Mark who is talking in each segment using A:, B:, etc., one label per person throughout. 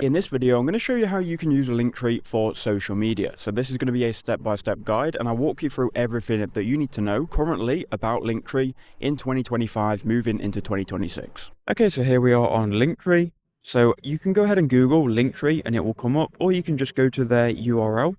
A: In this video, I'm going to show you how you can use a Linktree for social media. So this is going to be a step-by-step guide, and I'll walk you through everything that you need to know currently about Linktree in 2025, moving into 2026. Okay, so here we are on Linktree. So you can go ahead and Google Linktree and it will come up, or you can just go to their URL.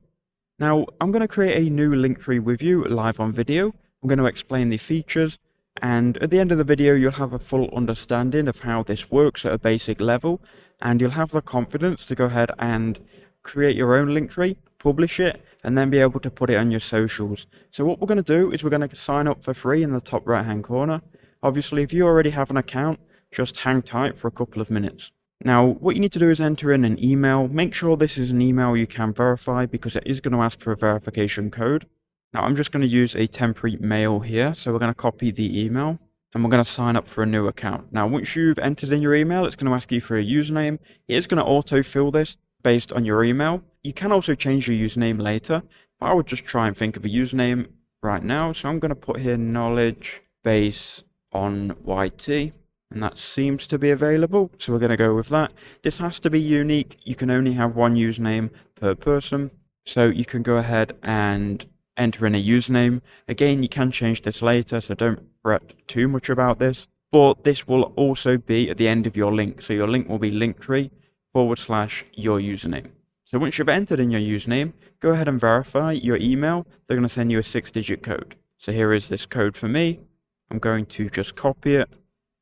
A: Now, I'm going to create a new Linktree with you live on video. I'm going to explain the features, and at the end of the video, you'll have a full understanding of how this works at a basic level, and you'll have the confidence to go ahead and create your own Linktree, publish it, and then be able to put it on your socials. So what we're going to do is we're going to sign up for free in the top right-hand corner. Obviously, if you already have an account, just hang tight for a couple of minutes. Now, what you need to do is enter in an email. Make sure this is an email you can verify because it is going to ask for a verification code. Now, I'm just going to use a temporary mail here. So we're going to copy the email and we're going to sign up for a new account. Now, once you've entered in your email, it's going to ask you for a username. It is going to auto-fill this based on your email. You can also change your username later, but I would just try and think of a username right now. So I'm going to put here KnowledgeBase on YT. And that seems to be available, so we're going to go with that. This has to be unique. You can only have one username per person, so you can go ahead and enter in a username. Again, you can change this later, so don't fret too much about this. But this will also be at the end of your link, so your link will be Linktree/your username. So once you've entered in your username, go ahead and verify your email. They're going to send you a 6-digit code. So here is this code for me. I'm going to just copy it,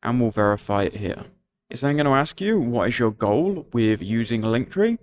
A: and we'll verify it here. It's then going to ask you, what is your goal with using Linktree?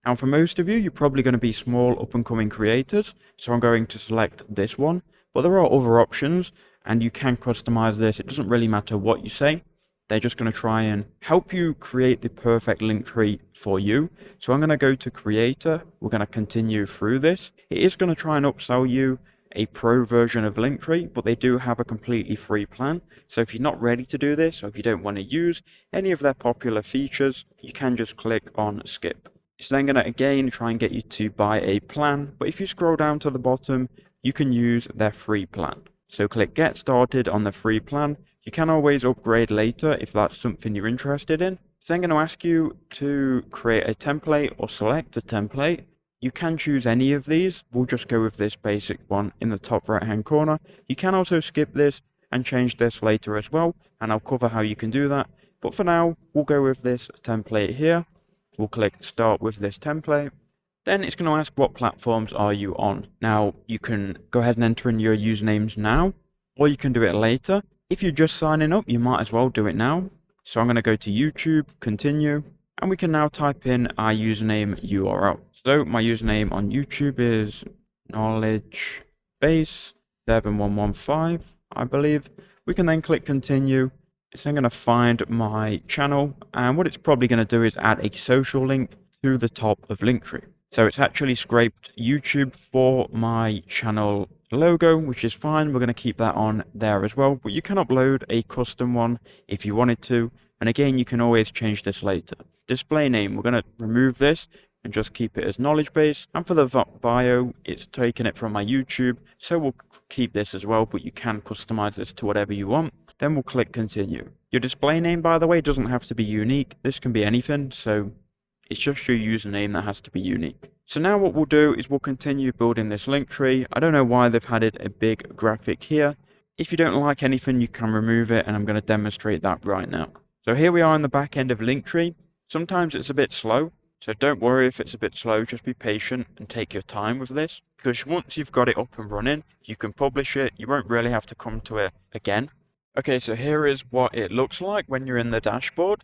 A: And for most of you, you're probably going to be small up-and-coming creators, so I'm going to select this one. But there are other options, and you can customize this. It doesn't really matter what you say. They're just going to try and help you create the perfect Linktree for you. So I'm going to go to Creator. We're going to continue through this. It is going to try and upsell you a pro version of Linktree, but they do have a completely free plan. So if you're not ready to do this, or if you don't want to use any of their popular features, you can just click on skip. It's then going to again try and get you to buy a plan, but if you scroll down to the bottom, you can use their free plan. So click get started on the free plan. You can always upgrade later if that's something you're interested in. It's then going to ask you to create a template or select a template. You can choose any of these. We'll just go with this basic one in the top right hand corner. You can also skip this and change this later as well, and I'll cover how you can do that. But for now, we'll go with this template here. We'll click start with this template. Then it's going to ask what platforms are you on. Now, you can go ahead and enter in your usernames now, or you can do it later. If you're just signing up, you might as well do it now. So I'm going to go to YouTube, continue, and we can now type in our username URL. So my username on YouTube is KnowledgeBase7115, I believe. We can then click continue. It's then going to find my channel, and what it's probably going to do is add a social link to the top of Linktree. So it's actually scraped YouTube for my channel logo, which is fine. We're going to keep that on there as well, but you can upload a custom one if you wanted to. And again, you can always change this later. Display name, we're going to remove this and just keep it as KnowledgeBase. And for the bio, it's taking it from my YouTube, so we'll keep this as well, but you can customize this to whatever you want. Then we'll click continue. Your display name, by the way, doesn't have to be unique. This can be anything, so it's just your username that has to be unique. So now what we'll do is we'll continue building this Linktree. I don't know why they've added a big graphic here. If you don't like anything, you can remove it, and I'm going to demonstrate that right now. So here we are in the back end of Linktree. Sometimes it's a bit slow. So don't worry if it's a bit slow, just be patient and take your time with this, because once you've got it up and running, you can publish it. You won't really have to come to it again. Okay, so here is what it looks like when you're in the dashboard.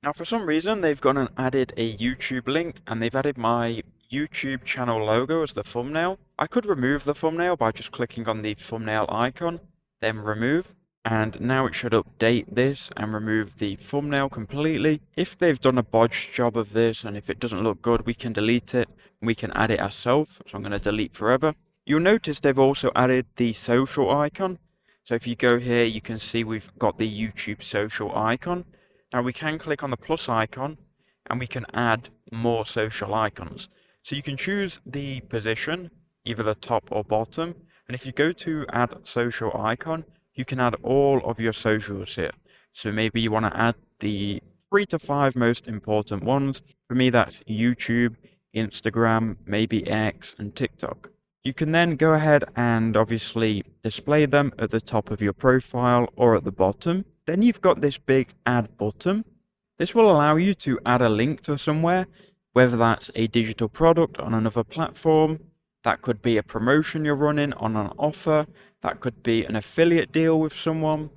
A: Now for some reason, they've gone and added a YouTube link, and they've added my YouTube channel logo as the thumbnail. I could remove the thumbnail by just clicking on the thumbnail icon, then remove. And now it should update this and remove the thumbnail completely. If they've done a bodged job of this, and if it doesn't look good, we can delete it and we can add it ourselves. So I'm going to delete forever. You'll notice they've also added the social icon. So if you go here, you can see we've got the YouTube social icon. Now we can click on the plus icon and we can add more social icons. So you can choose the position, either the top or bottom. And if you go to add social icon, you can add all of your socials here. So maybe you want to add the 3 to 5 most important ones. For me, that's YouTube, Instagram, maybe X, and TikTok. You can then go ahead and obviously display them at the top of your profile or at the bottom. Then you've got this big add button. This will allow you to add a link to somewhere, whether that's a digital product on another platform, that could be a promotion you're running on an offer, that could be an affiliate deal with someone.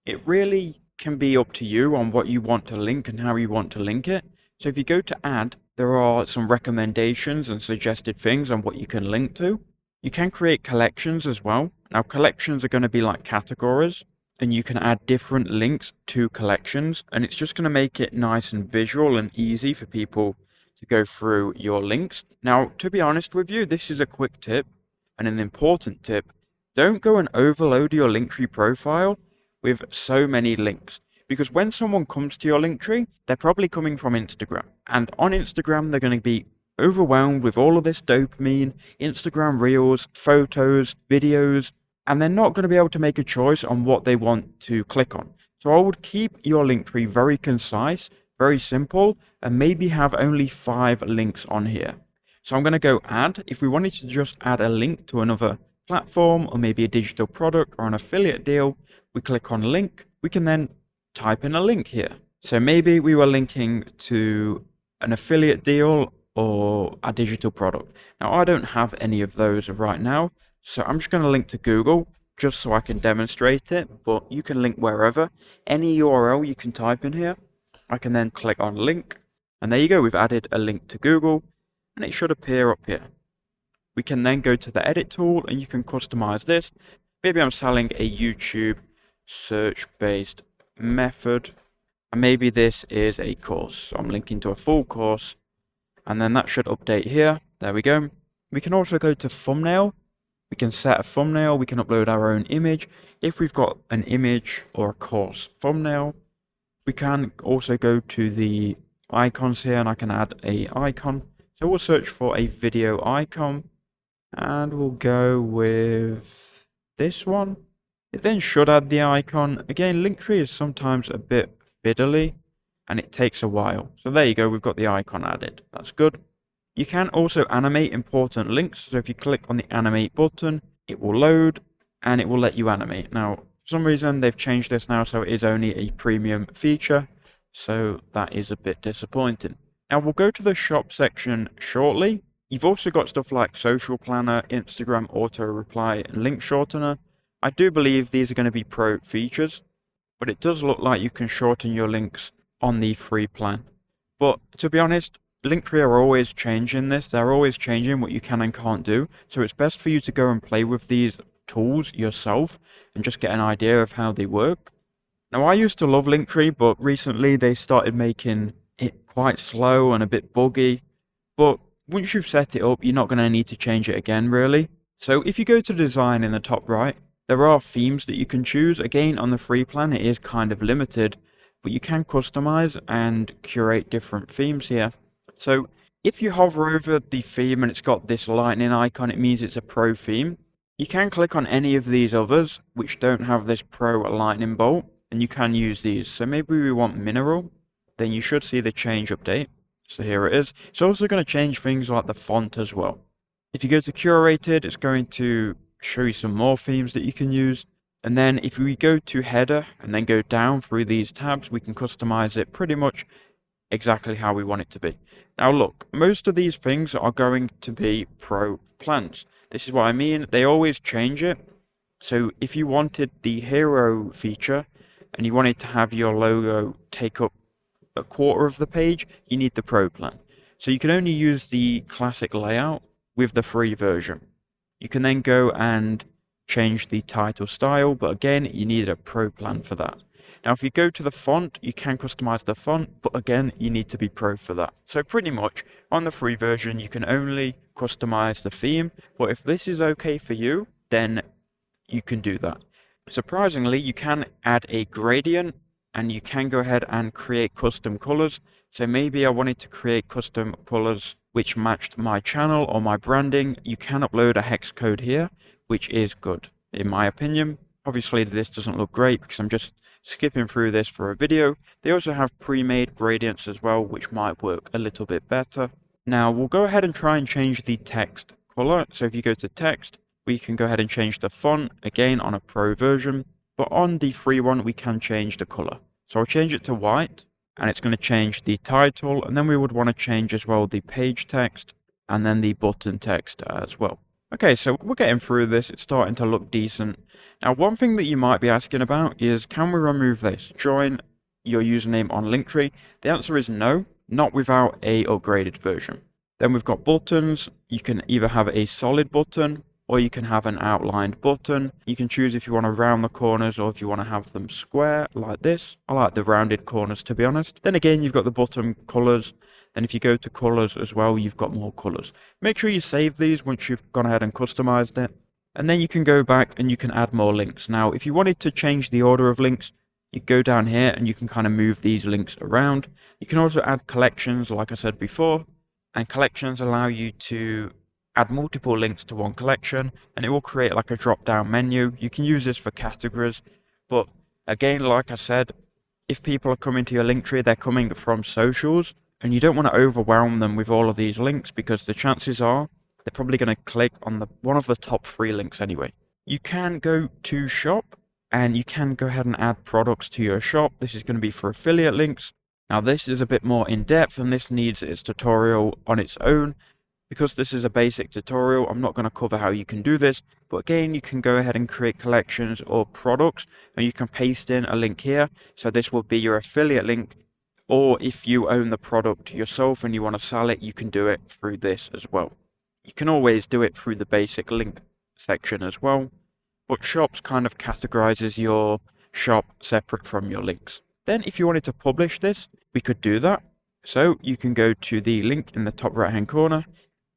A: It really can be up to you on what you want to link and how you want to link it. So if you go to add, there are some recommendations and suggested things on what you can link to. You can create collections as well. Now collections are going to be like categories, and you can add different links to collections, and it's just going to make it nice and visual and easy for people to go through your links. Now, to be honest with you, this is a quick tip and an important tip. Don't go and overload your Linktree profile with so many links, because when someone comes to your Linktree, they're probably coming from Instagram, and on Instagram they're going to be overwhelmed with all of this dopamine, Instagram reels, photos, videos, and they're not going to be able to make a choice on what they want to click on. So I would keep your Linktree very concise, very simple, and maybe have only 5 links on here. So I'm going to go add. If we wanted to just add a link to another platform or maybe a digital product or an affiliate deal, we click on link. We can then type in a link here. So maybe we were linking to an affiliate deal or a digital product. Now I don't have any of those right now, so I'm just going to link to Google just so I can demonstrate it, but you can link wherever. Any URL you can type in here. I can then click on link, and there you go, we've added a link to Google, and it should appear up here. We can then go to the edit tool and you can customize this. Maybe I'm selling a YouTube search-based method, and maybe this is a course. So I'm linking to a full course, and then that should update here. There we go. We can also go to thumbnail. We can set a thumbnail. We can upload our own image. If we've got an image or a course thumbnail, we can also go to the icons here, and I can add a icon. So we'll search for a video icon, and we'll go with this one. It then should add the icon. Again, Linktree is sometimes a bit fiddly, and it takes a while. So there you go, we've got the icon added. That's good. You can also animate important links. So if you click on the animate button, it will load and it will let you animate. Now, for some reason, they've changed this now, so it is only a premium feature. So that is a bit disappointing. Now we'll go to the shop section shortly. You've also got stuff like social planner, Instagram auto reply, and link shortener. I do believe these are going to be pro features, but it does look like you can shorten your links on the free plan. But to be honest, Linktree are always changing this. They're always changing what you can and can't do. So it's best for you to go and play with these tools yourself and just get an idea of how they work. Now, I used to love Linktree, but recently they started making it quite slow and a bit buggy. But once you've set it up, you're not going to need to change it again, really. So if you go to design in the top right, there are themes that you can choose. Again, on the free plan, it is kind of limited, but you can customize and curate different themes here. So if you hover over the theme and it's got this lightning icon, it means it's a pro theme. You can click on any of these others which don't have this pro lightning bolt, and you can use these. So maybe we want mineral, then you should see the change update. So here it is. It's also going to change things like the font as well. If you go to curated, it's going to show you some more themes that you can use. And then if we go to header and then go down through these tabs, we can customize it pretty much exactly how we want it to be. Now look, most of these things are going to be pro plans. This is what I mean. They always change it. So if you wanted the hero feature and you wanted to have your logo take up a quarter of the page, you need the pro plan. So you can only use the classic layout with the free version. You can then go and change the title style, but again, you need a pro plan for that. Now, if you go to the font, you can customize the font, but again, you need to be pro for that. So pretty much on the free version, you can only customize the theme, but if this is okay for you, then you can do that. Surprisingly, you can add a gradient and you can go ahead and create custom colors. So maybe I wanted to create custom colors which matched my channel or my branding. You can upload a hex code here, which is good in my opinion. Obviously this doesn't look great because I'm just skipping through this for a video. They also have pre-made gradients as well, which might work a little bit better. Now we'll go ahead and try and change the text color. So if you go to text, we can go ahead and change the font again on a pro version, but on the free one, we can change the color. So I'll change it to white, and it's going to change the title, and then we would want to change as well the page text and then the button text as well. Okay, so we're getting through this. It's starting to look decent. Now, one thing that you might be asking about is, can we remove this? Join your username on Linktree. The answer is no, not without a upgraded version. Then we've got buttons. You can either have a solid button or you can have an outlined button. You can choose if you want to round the corners or if you want to have them square like this. I like the rounded corners, to be honest. Then again, you've got the button colors. Then if you go to colors as well, you've got more colors. Make sure you save these once you've gone ahead and customized it. And then you can go back and you can add more links. Now, if you wanted to change the order of links, you go down here and you can kind of move these links around. You can also add collections, like I said before, and collections allow you to add multiple links to one collection, and it will create like a drop-down menu. You can use this for categories, but again, like I said, if people are coming to your Linktree, they're coming from socials, and you don't want to overwhelm them with all of these links because the chances are they're probably going to click on one of the top 3 links anyway. You can go to shop, and you can go ahead and add products to your shop. This is going to be for affiliate links. Now this is a bit more in depth, and this needs its tutorial on its own. Because this is a basic tutorial, I'm not going to cover how you can do this, but again, you can go ahead and create collections or products, and you can paste in a link here. So this will be your affiliate link, or if you own the product yourself and you want to sell it, you can do it through this as well. You can always do it through the basic link section as well, but shops kind of categorizes your shop separate from your links. Then if you wanted to publish this, we could do that. So you can go to the link in the top right hand corner.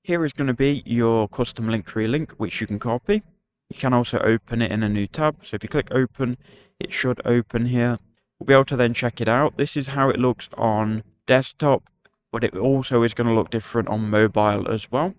A: Here is going to be your custom Linktree link, which you can copy. You can also open it in a new tab. So if you click open, it should open here. We'll be able to then check it out. This is how it looks on desktop, but it also is going to look different on mobile as well.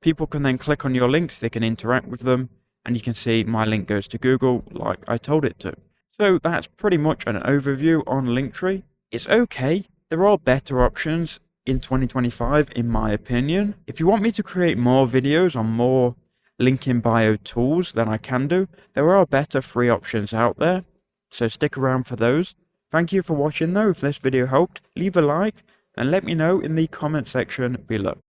A: People can then click on your links, they can interact with them, and you can see my link goes to Google like I told it to. So that's pretty much an overview on Linktree. It's okay. There are better options in 2025, in my opinion. If you want me to create more videos on more link in bio tools than I can do, there are better free options out there. So stick around for those. Thank you for watching though. If this video helped, leave a like and let me know in the comment section below.